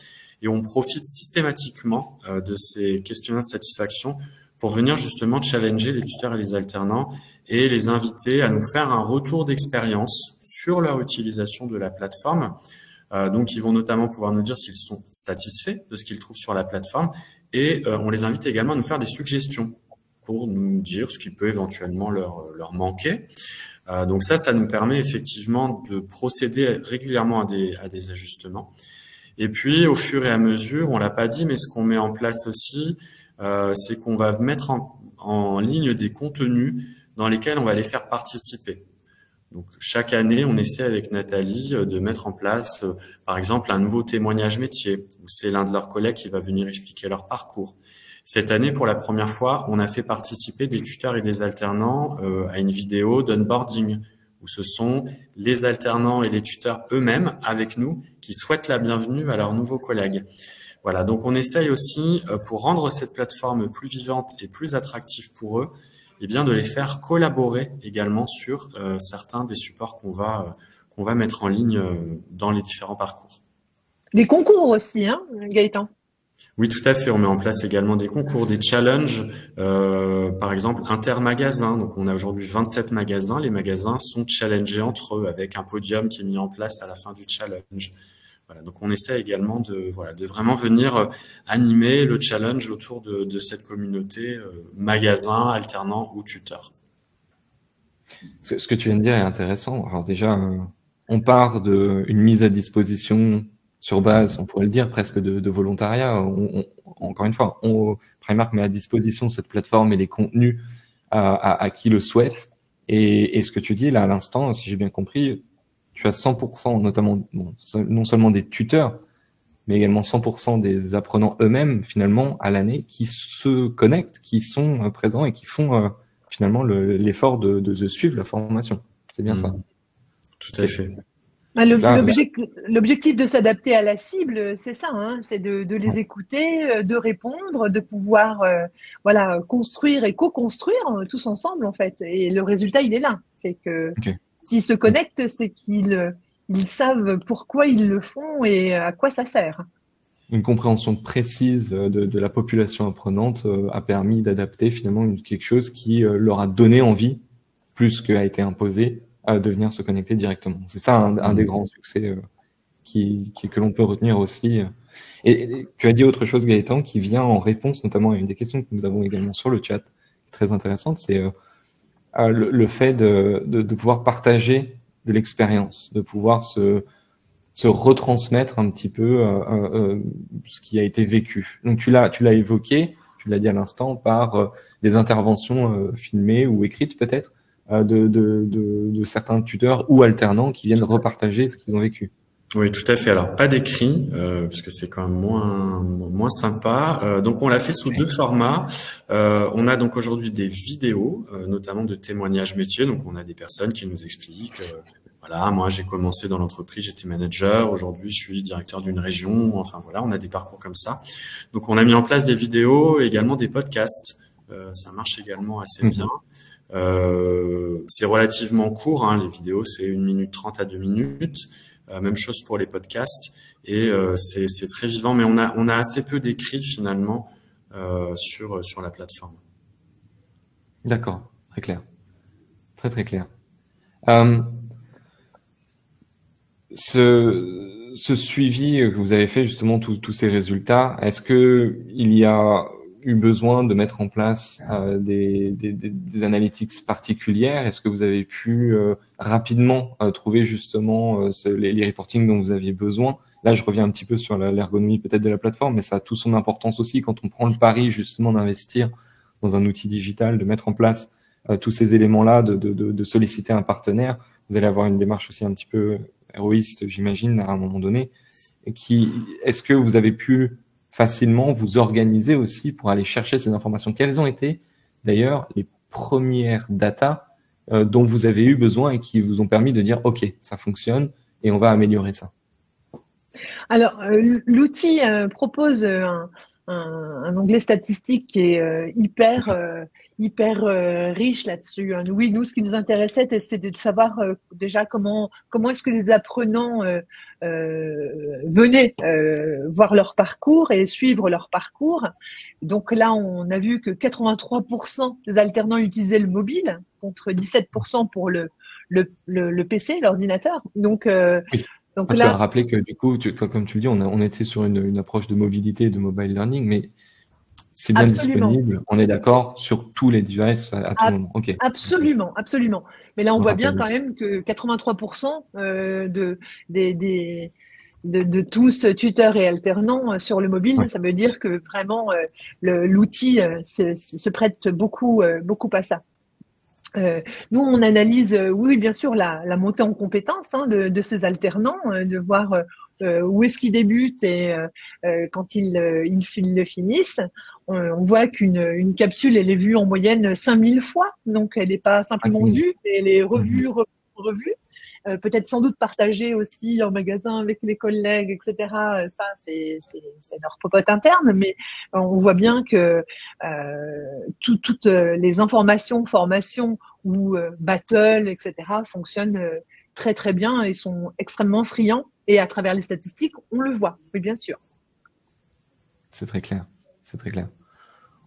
et on profite systématiquement de ces questionnaires de satisfaction pour venir justement challenger les tuteurs et les alternants et les inviter à nous faire un retour d'expérience sur leur utilisation de la plateforme. Donc, ils vont notamment pouvoir nous dire s'ils sont satisfaits de ce qu'ils trouvent sur la plateforme, et on les invite également à nous faire des suggestions pour nous dire ce qui peut éventuellement leur manquer. Donc ça nous permet effectivement de procéder régulièrement à des ajustements. Et puis, au fur et à mesure, on l'a pas dit, mais ce qu'on met en place aussi, c'est qu'on va mettre en ligne des contenus dans lesquels on va les faire participer. Donc chaque année, on essaie avec Nathalie de mettre en place, par exemple, un nouveau témoignage métier, où c'est l'un de leurs collègues qui va venir expliquer leur parcours. Cette année, pour la première fois, on a fait participer des tuteurs et des alternants à une vidéo d'onboarding, où ce sont les alternants et les tuteurs eux-mêmes avec nous qui souhaitent la bienvenue à leurs nouveaux collègues. Voilà, donc on essaye aussi, pour rendre cette plateforme plus vivante et plus attractive pour eux, eh bien de les faire collaborer également sur certains des supports qu'on va mettre en ligne dans les différents parcours. Les concours aussi, hein, Gaëtan? Oui, tout à fait. On met en place également des concours, des challenges, par exemple intermagasins. Donc, on a aujourd'hui 27 magasins. Les magasins sont challengés entre eux avec un podium qui est mis en place à la fin du challenge. Voilà, donc on essaie également de vraiment venir animer le challenge autour de cette communauté magasin, alternant ou tuteur. Ce que tu viens de dire est intéressant. Alors déjà, on part d'une mise à disposition sur base, on pourrait le dire, presque de volontariat. Encore une fois, Primark met à disposition cette plateforme et les contenus à qui le souhaite. Et ce que tu dis là à l'instant, si j'ai bien compris, tu as 100%, notamment, non seulement des tuteurs, mais également 100% des apprenants eux-mêmes, finalement, à l'année, qui se connectent, qui sont présents et qui font finalement l'effort de suivre la formation. C'est bien ça. Tout à fait. L'objectif de s'adapter à la cible, c'est ça, hein, c'est de les écouter, de répondre, de pouvoir construire et co-construire tous ensemble en fait. Et le résultat, il est là. C'est que s'ils se connectent, c'est qu'ils savent pourquoi ils le font et à quoi ça sert. Une compréhension précise de la population apprenante a permis d'adapter finalement quelque chose qui leur a donné envie, plus qu'a été imposé, de venir se connecter directement. C'est ça un des grands succès que l'on peut retenir aussi. Et tu as dit autre chose, Gaëtan, qui vient en réponse notamment à une des questions que nous avons également sur le chat, très intéressante, c'est le fait de pouvoir partager de l'expérience, de pouvoir se retransmettre un petit peu ce qui a été vécu. Donc tu l'as évoqué, tu l'as dit à l'instant, par des interventions filmées ou écrites peut-être, de certains tuteurs ou alternants qui viennent repartager ce qu'ils ont vécu. Oui, tout à fait. Alors, pas d'écrit, parce que c'est quand même moins sympa. Donc, on l'a fait sous deux formats. On a donc aujourd'hui des vidéos, notamment de témoignages métiers. Donc, on a des personnes qui nous expliquent, voilà, moi j'ai commencé dans l'entreprise, j'étais manager. Aujourd'hui, je suis directeur d'une région. Enfin voilà, on a des parcours comme ça. Donc, on a mis en place des vidéos et également des podcasts. Ça marche également assez bien. C'est relativement court, hein, les vidéos, c'est 1 minute 30 à 2 minutes. Même chose pour les podcasts et c'est très vivant, mais on a assez peu d'écrits finalement sur la plateforme. D'accord, très clair, très très clair. Euh, ce suivi que vous avez fait justement tous ces résultats, est-ce que il y a eu besoin de mettre en place des analytics particulières? Est-ce que vous avez pu rapidement trouver justement les reportings dont vous aviez besoin? Là, je reviens un petit peu sur l'ergonomie peut-être de la plateforme, mais ça a tout son importance aussi quand on prend le pari justement d'investir dans un outil digital, de mettre en place tous ces éléments-là, de solliciter un partenaire. Vous allez avoir une démarche aussi un petit peu héroïste, j'imagine, à un moment donné. Est-ce que vous avez pu facilement vous organiser aussi pour aller chercher ces informations? Quelles ont été d'ailleurs les premières datas dont vous avez eu besoin et qui vous ont permis de dire OK, ça fonctionne et on va améliorer ça? Alors, l'outil propose un onglet statistique qui est hyper riche là-dessus. Oui, nous, ce qui nous intéressait, c'était de savoir déjà comment est-ce que les apprenants venaient voir leur parcours et suivre leur parcours. Donc là, on a vu que 83% des alternants utilisaient le mobile contre 17% pour le PC, l'ordinateur. Donc Oui. donc Parce qu'à là, rappeler que du coup, comme tu le dis, on était sur une approche de mobilité, de mobile learning, mais c'est bien absolument. disponible, on est d'accord, sur tous les devices à tout moment. Ok. Absolument, absolument. Mais là, Je on me voit bien rappelle. quand même que 83% de tous tuteurs et alternants sur le mobile, Ouais. ça veut dire que vraiment l'outil se prête beaucoup à ça. Nous, on analyse, oui, bien sûr, la montée en compétences de ces alternants, de voir où est-ce qu'ils débutent et quand ils le finissent. On voit qu'une capsule, elle est vue en moyenne 5000 fois, donc elle n'est pas simplement 5000. vue, elle est Mhm. revue. Peut-être sans doute partagée aussi en magasin avec les collègues, etc. Ça, c'est leur popote interne, mais on voit bien que toutes les informations, formations ou battle, etc. fonctionnent très très bien et sont extrêmement friands. Et à travers les statistiques, on le voit, oui bien sûr. C'est très clair. C'est très clair.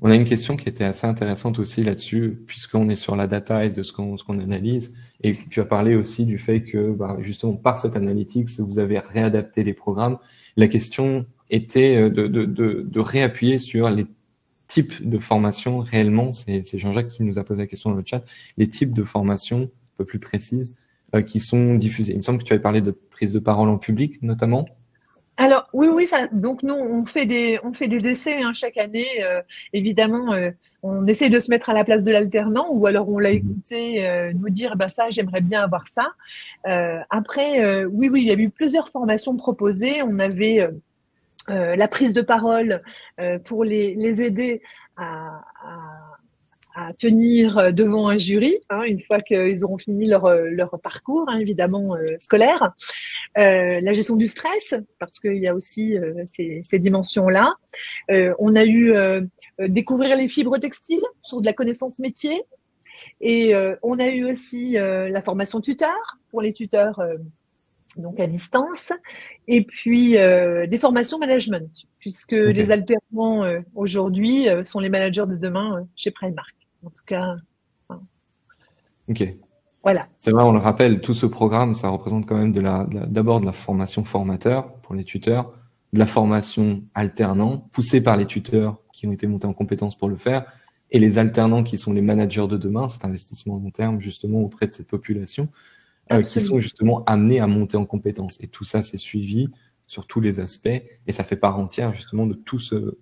On a une question qui était assez intéressante aussi là-dessus, puisqu'on est sur la data et de ce qu'on analyse. Et tu as parlé aussi du fait que, justement, par cette analytics, vous avez réadapté les programmes. La question était de réappuyer sur les types de formations réellement. C'est Jean-Jacques qui nous a posé la question dans le chat. Les types de formations un peu plus précises qui sont diffusées. Il me semble que tu avais parlé de prise de parole en public, notamment. Alors oui, ça. Donc nous, on fait des essais chaque année. Évidemment, on essaie de se mettre à la place de l'alternant, ou alors on l'a écouté nous dire, bah ça, j'aimerais bien avoir ça. Après, oui, il y a eu plusieurs formations proposées. On avait la prise de parole pour les aider à tenir devant un jury, une fois qu'ils auront fini leur parcours, évidemment, scolaire. La gestion du stress, parce qu'il y a aussi ces dimensions-là. On a eu découvrir les fibres textiles sur de la connaissance métier. Et on a eu aussi la formation tuteur pour les tuteurs donc à distance. Et puis des formations management, puisque Okay. les alternants aujourd'hui sont les managers de demain chez Primark. En tout cas, Ok. voilà. C'est vrai, on le rappelle, tout ce programme, ça représente quand même d'abord de la formation formateur pour les tuteurs, de la formation alternant, poussée par les tuteurs qui ont été montés en compétences pour le faire, et les alternants qui sont les managers de demain, cet investissement long terme justement auprès de cette population, qui sont justement amenés à monter en compétences. Et tout ça, c'est suivi sur tous les aspects, et ça fait part entière justement de tout ce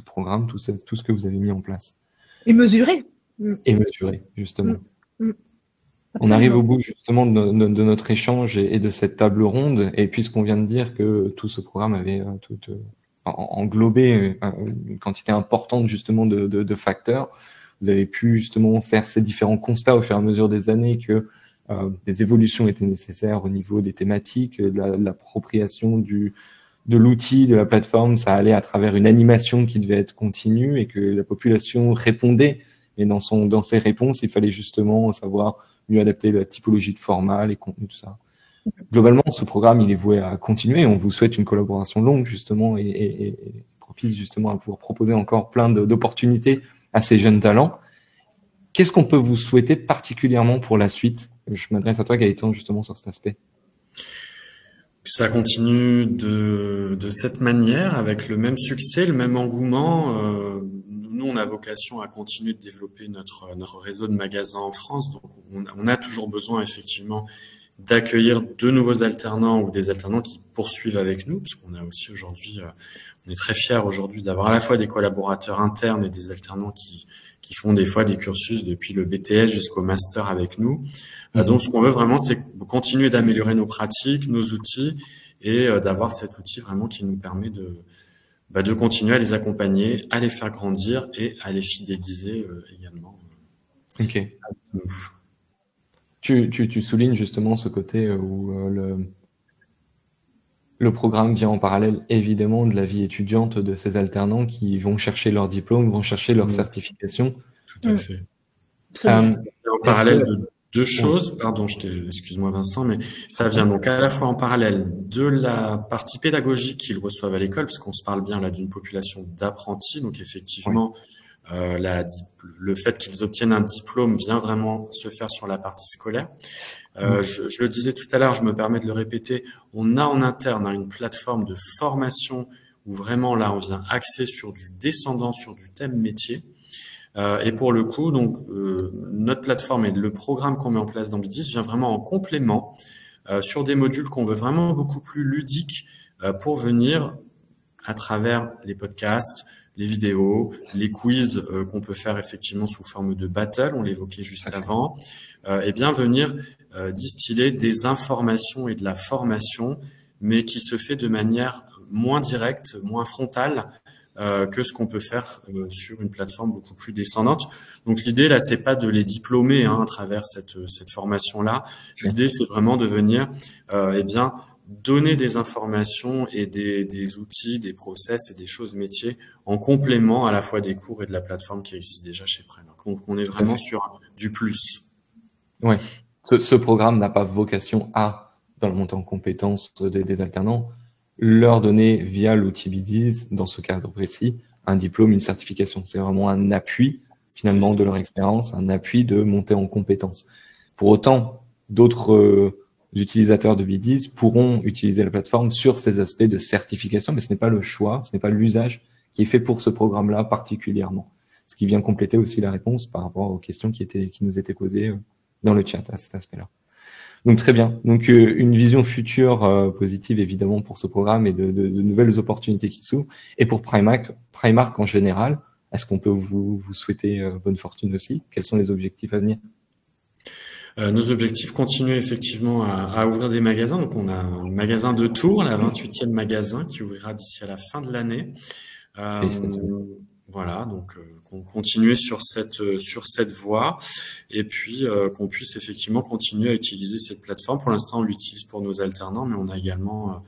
programme, tout ce que vous avez mis en place. Et mesurer. Et mesurer, justement. On arrive au Absolument. bout justement de notre échange et de cette table ronde. Et puisqu'on vient de dire que tout ce programme avait englobé une quantité importante justement de facteurs, vous avez pu justement faire ces différents constats au fur et à mesure des années que des évolutions étaient nécessaires au niveau des thématiques, de l'appropriation de l'outil, de la plateforme. Ça allait à travers une animation qui devait être continue et que la population répondait. Et dans ses réponses, il fallait justement savoir mieux adapter la typologie de format, les contenus, tout ça. Globalement, ce programme, il est voué à continuer. On vous souhaite une collaboration longue, justement, et propice, justement, à pouvoir proposer encore plein d'opportunités à ces jeunes talents. Qu'est-ce qu'on peut vous souhaiter particulièrement pour la suite? Je m'adresse à toi, Gaëtan, justement, sur cet aspect. Ça continue de cette manière, avec le même succès, le même engouement. Nous, on a vocation à continuer de développer notre réseau de magasins en France. Donc, on a toujours besoin, effectivement, d'accueillir de nouveaux alternants ou des alternants qui poursuivent avec nous, parce qu'on a aussi aujourd'hui, on est très fiers aujourd'hui d'avoir à la fois des collaborateurs internes et des alternants qui font des fois des cursus depuis le BTS jusqu'au master avec nous. Donc, ce qu'on veut vraiment, c'est continuer d'améliorer nos pratiques, nos outils, et d'avoir cet outil vraiment qui nous permet de continuer à les accompagner, à les faire grandir et à les fidéliser également. Ok. Tu soulignes justement ce côté où le programme vient en parallèle, évidemment, de la vie étudiante de ces alternants qui vont chercher leur diplôme, vont chercher leur certification. Tout à fait. Absolument. En parallèle de deux choses, pardon, excuse-moi Vincent, mais ça vient donc à la fois en parallèle de la partie pédagogique qu'ils reçoivent à l'école, parce qu'on se parle bien là d'une population d'apprentis, donc effectivement, le fait qu'ils obtiennent un diplôme vient vraiment se faire sur la partie scolaire. Je le disais tout à l'heure, je me permets de le répéter, on a en interne une plateforme de formation où vraiment là on vient axer sur du descendant, sur du thème métier. Et pour le coup, donc notre plateforme et le programme qu'on met en place dans Bidis vient vraiment en complément sur des modules qu'on veut vraiment beaucoup plus ludiques pour venir à travers les podcasts, les vidéos, les quiz qu'on peut faire effectivement sous forme de battle, on l'évoquait juste avant, et bien venir distiller des informations et de la formation, mais qui se fait de manière moins directe, moins frontale, que ce qu'on peut faire sur une plateforme beaucoup plus descendante. Donc l'idée là, c'est pas de les diplômer à travers cette formation-là. L'idée, c'est vraiment de venir donner des informations et des outils, des process et des choses métiers en complément à la fois des cours et de la plateforme qui existe déjà chez Prime. Donc on est vraiment sur du plus. Ouais. Ce programme n'a pas vocation à, dans le montant en compétences des alternants, leur donner via l'outil Bidis, dans ce cadre précis, un diplôme, une certification. C'est vraiment un appui, finalement, de leur expérience, un appui de montée en compétences. Pour autant, d'autres utilisateurs de Bidis pourront utiliser la plateforme sur ces aspects de certification, mais ce n'est pas le choix, ce n'est pas l'usage qui est fait pour ce programme-là particulièrement. Ce qui vient compléter aussi la réponse par rapport aux questions qui nous étaient posées dans le chat à cet aspect-là. Donc très bien. Donc une vision future positive évidemment pour ce programme et de nouvelles opportunités qui s'ouvrent. Et pour Primark en général, est-ce qu'on peut vous souhaiter bonne fortune aussi? Quels sont les objectifs à venir? Nos objectifs continuent effectivement à ouvrir des magasins. Donc on a un magasin de Tours, la 28e magasin qui ouvrira d'ici à la fin de l'année. Voilà, donc qu'on continue sur cette voie et puis qu'on puisse effectivement continuer à utiliser cette plateforme. Pour l'instant, on l'utilise pour nos alternants, mais on a également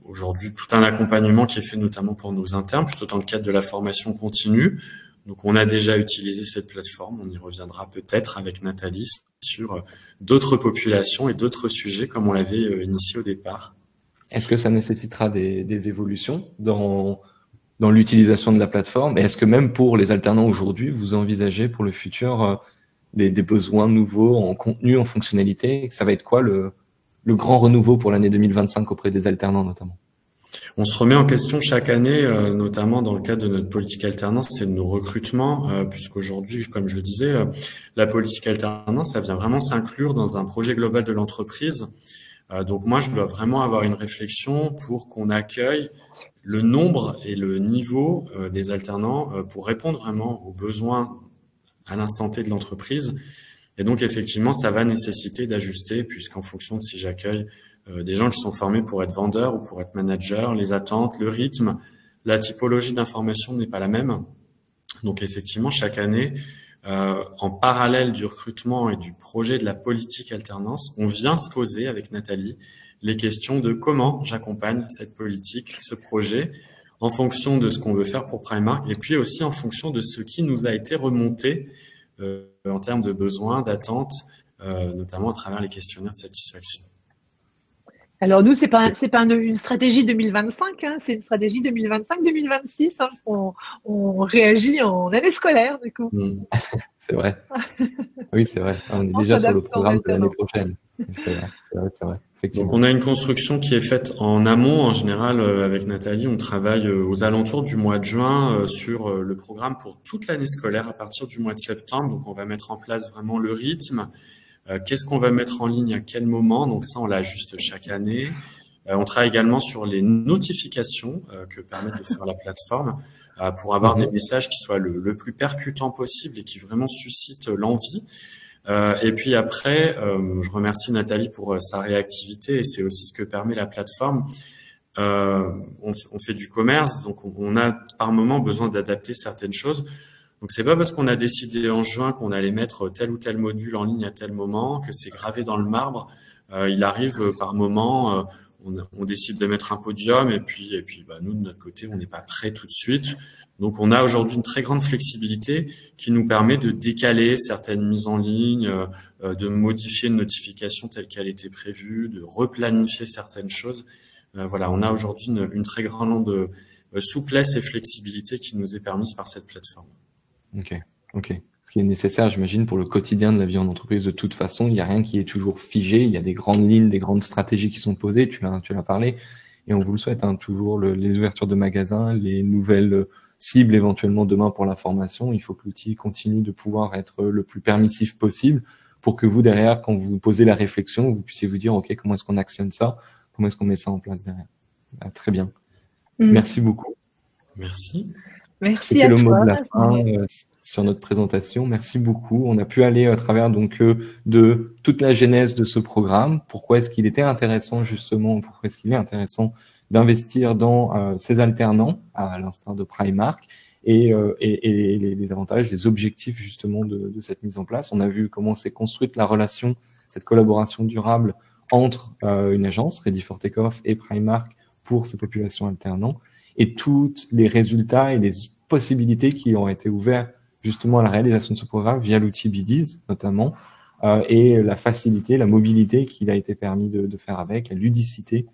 aujourd'hui tout un accompagnement qui est fait notamment pour nos internes, plutôt dans le cadre de la formation continue. Donc, on a déjà utilisé cette plateforme. On y reviendra peut-être avec Nathalie sur d'autres populations et d'autres sujets comme on l'avait initié au départ. Est-ce que ça nécessitera des évolutions dans l'utilisation de la plateforme? Et est-ce que même pour les alternants aujourd'hui, vous envisagez pour le futur des besoins nouveaux en contenu, en fonctionnalité? Ça va être quoi le grand renouveau pour l'année 2025 auprès des alternants notamment? On se remet en question chaque année, notamment dans le cadre de notre politique alternance et de nos recrutements, puisqu'aujourd'hui, comme je le disais, la politique alternance, ça vient vraiment s'inclure dans un projet global de l'entreprise. Donc moi, je dois vraiment avoir une réflexion pour qu'on accueille le nombre et le niveau des alternants pour répondre vraiment aux besoins à l'instant T de l'entreprise. Et donc, effectivement, ça va nécessiter d'ajuster, puisqu'en fonction de si j'accueille des gens qui sont formés pour être vendeurs ou pour être managers, les attentes, le rythme, la typologie d'information n'est pas la même. Donc, effectivement, chaque année, en parallèle du recrutement et du projet de la politique alternance, on vient se poser avec Nathalie les questions de comment j'accompagne cette politique, ce projet, en fonction de ce qu'on veut faire pour Primark, et puis aussi en fonction de ce qui nous a été remonté en termes de besoins, d'attentes, notamment à travers les questionnaires de satisfaction. Alors nous, c'est pas une stratégie 2025, hein, c'est une stratégie 2025-2026, hein, parce qu'on réagit en année scolaire, du coup. C'est vrai. Oui, c'est vrai. On est déjà sur le programme de l'année prochaine. C'est vrai. Donc, on a une construction qui est faite en amont. En général, avec Nathalie, on travaille aux alentours du mois de juin sur le programme pour toute l'année scolaire à partir du mois de septembre. Donc, on va mettre en place vraiment le rythme. Qu'est-ce qu'on va mettre en ligne à quel moment? Donc, ça, on l'ajuste chaque année. On travaille également sur les notifications que permet de faire la plateforme pour avoir des messages qui soient le plus percutants possible et qui vraiment suscitent l'envie. Et puis après, je remercie Nathalie pour sa réactivité et c'est aussi ce que permet la plateforme. On fait du commerce, donc on a par moment besoin d'adapter certaines choses. Donc c'est pas parce qu'on a décidé en juin qu'on allait mettre tel ou tel module en ligne à tel moment que c'est gravé dans le marbre. Il arrive par moment, on décide de mettre un podium et puis nous de notre côté on n'est pas prêt tout de suite. Donc, on a aujourd'hui une très grande flexibilité qui nous permet de décaler certaines mises en ligne, de modifier une notification telle qu'elle était prévue, de replanifier certaines choses. Voilà, on a aujourd'hui une très grande souplesse et flexibilité qui nous est permise par cette plateforme. Ok. Ce qui est nécessaire, j'imagine, pour le quotidien de la vie en entreprise. De toute façon, il n'y a rien qui est toujours figé. Il y a des grandes lignes, des grandes stratégies qui sont posées. Tu l'as parlé. Et on vous le souhaite, hein, toujours les ouvertures de magasins, les nouvelles cible éventuellement demain pour la formation. Il faut que l'outil continue de pouvoir être le plus permissif possible pour que vous, derrière, quand vous posez la réflexion, vous puissiez vous dire, OK, comment est-ce qu'on actionne ça? Comment est-ce qu'on met ça en place derrière? Très bien. Merci beaucoup. Merci. Merci à toi. C'était le mot de la fin sur notre présentation. Merci beaucoup. On a pu aller à travers donc de toute la genèse de ce programme. Pourquoi est-ce qu'il était intéressant justement? Pourquoi est-ce qu'il est intéressant d'investir dans ces alternants, à l'instar de Primark, et les avantages, les objectifs justement de cette mise en place. On a vu comment s'est construite la relation, cette collaboration durable entre une agence, Ready for Takeoff, et Primark pour ces populations alternants, et tous les résultats et les possibilités qui ont été ouverts justement à la réalisation de ce programme via l'outil BDiz notamment, et la facilité, la mobilité qu'il a été permis de faire avec, la ludicité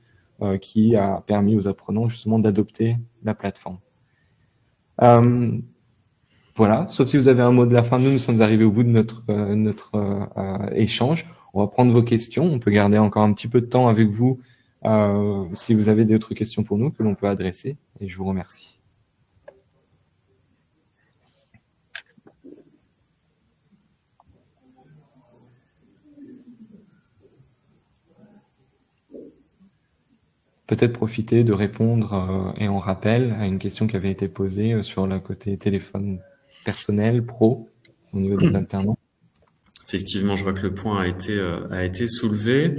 qui a permis aux apprenants justement d'adopter la plateforme. Voilà, sauf si vous avez un mot de la fin, nous sommes arrivés au bout de notre échange. On va prendre vos questions, on peut garder encore un petit peu de temps avec vous si vous avez d'autres questions pour nous que l'on peut adresser, et je vous remercie. Peut-être profiter de répondre et en rappel à une question qui avait été posée sur le côté téléphone personnel, pro, au niveau des alternants. Effectivement, je vois que le point a été soulevé.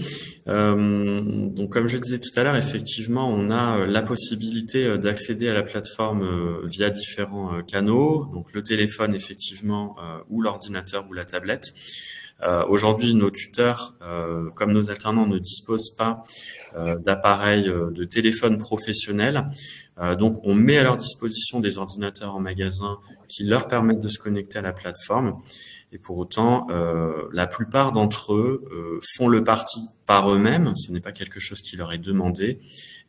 Donc, comme je disais tout à l'heure, effectivement, on a la possibilité d'accéder à la plateforme via différents canaux. Donc, le téléphone, effectivement, ou l'ordinateur ou la tablette. Aujourd'hui, nos tuteurs, comme nos alternants, ne disposent pas d'appareils de téléphone professionnels. Donc, on met à leur disposition des ordinateurs en magasin qui leur permettent de se connecter à la plateforme. Et pour autant, la plupart d'entre eux font le parti par eux-mêmes. Ce n'est pas quelque chose qui leur est demandé,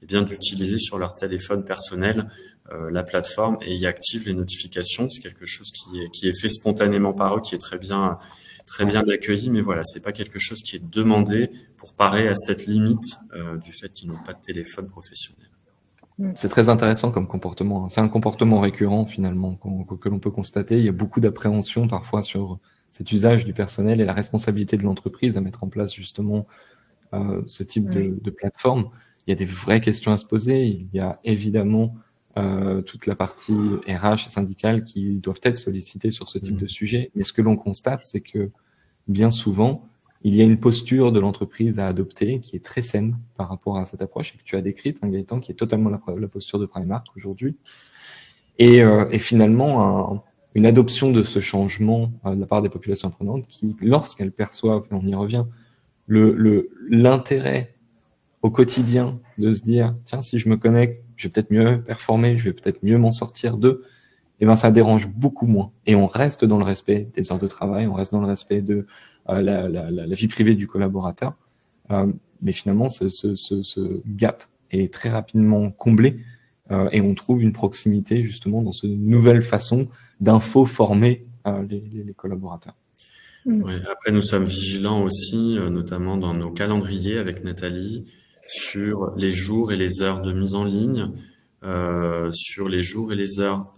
eh bien d'utiliser sur leur téléphone personnel la plateforme et y activent les notifications. C'est quelque chose qui est fait spontanément par eux, qui est très bien accueilli. Mais voilà, c'est pas quelque chose qui est demandé pour parer à cette limite du fait qu'ils n'ont pas de téléphone professionnel. C'est très intéressant comme comportement. C'est un comportement récurrent finalement que l'on peut constater. Il y a beaucoup d'appréhension parfois sur cet usage du personnel et la responsabilité de l'entreprise à mettre en place justement ce type de plateforme. Il y a des vraies questions à se poser. Il y a évidemment toute la partie RH et syndicale qui doivent être sollicitées sur ce type de sujet. Mais ce que l'on constate, c'est que bien souvent, il y a une posture de l'entreprise à adopter qui est très saine par rapport à cette approche et que tu as décrite, hein, Gaëtan, qui est totalement la posture de Primark aujourd'hui. Et finalement, une adoption de ce changement de la part des populations apprenantes qui, lorsqu'elles perçoivent, et on y revient, l'intérêt au quotidien de se dire, tiens, si je me connecte, je vais peut-être mieux performer, je vais peut-être mieux m'en sortir d'eux, et ben ça dérange beaucoup moins. Et on reste dans le respect des heures de travail, on reste dans le respect de la vie privée du collaborateur. Mais finalement, ce gap est très rapidement comblé et on trouve une proximité justement dans cette nouvelle façon d'informer les collaborateurs. Ouais, après, nous sommes vigilants aussi, notamment dans nos calendriers avec Nathalie, sur les jours et les heures de mise en ligne, sur les jours et les heures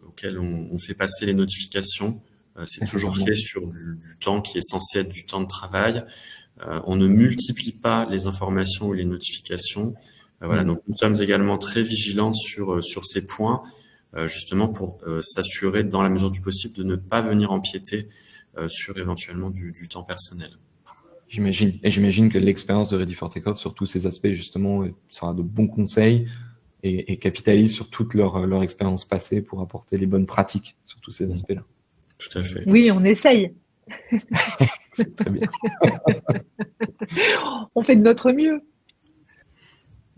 auxquelles on fait passer les notifications. C'est toujours fait sur du temps qui est censé être du temps de travail. On ne multiplie pas les informations ou les notifications. Voilà, donc nous sommes également très vigilants sur ces points, justement pour s'assurer, dans la mesure du possible, de ne pas venir empiéter sur éventuellement du temps personnel. J'imagine que l'expérience de Ready for Takeoff sur tous ces aspects justement sera de bons conseils et capitalise sur toute leur expérience passée pour apporter les bonnes pratiques sur tous ces aspects-là. Tout à fait. Oui, on essaye. Très bien. On fait de notre mieux.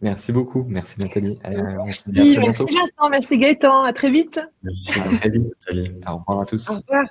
Merci beaucoup. Merci Nathalie. On se dit à très Merci bientôt. Vincent, merci Gaëtan. À très vite. Merci Nathalie. Au revoir à tous. Au revoir.